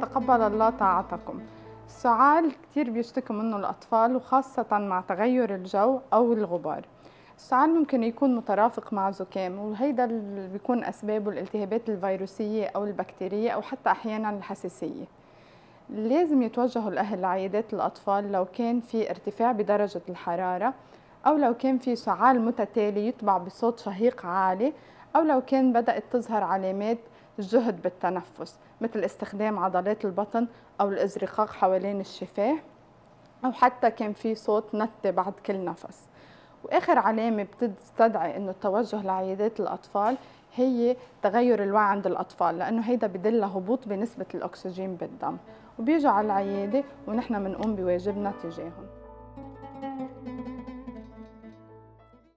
تقبل الله طاعتكم. السعال كتير بيشتكوا منه الأطفال، وخاصة مع تغير الجو أو الغبار. السعال ممكن يكون مترافق مع زكام، وهيدا اللي بيكون أسبابه الالتهابات الفيروسية أو البكتيرية أو حتى أحيانا الحساسية. لازم يتوجهوا الأهل لعيادات الأطفال لو كان في ارتفاع بدرجة الحرارة، أو لو كان في سعال متتالي يتبع بصوت شهيق عالي، أو لو كان بدأت تظهر علامات جهد بالتنفس مثل استخدام عضلات البطن أو الازرقاق حوالين الشفاه، أو حتى كان في صوت نتة بعد كل نفس. وآخر علامة بتستدعي إنه التوجه لعيادات الأطفال هي تغير الوعي عند الأطفال، لأنه هيدا بدل هبوط بنسبة الأكسجين بالدم، وبيجوا على العيادة ونحن بنقوم بواجبنا تجاههم.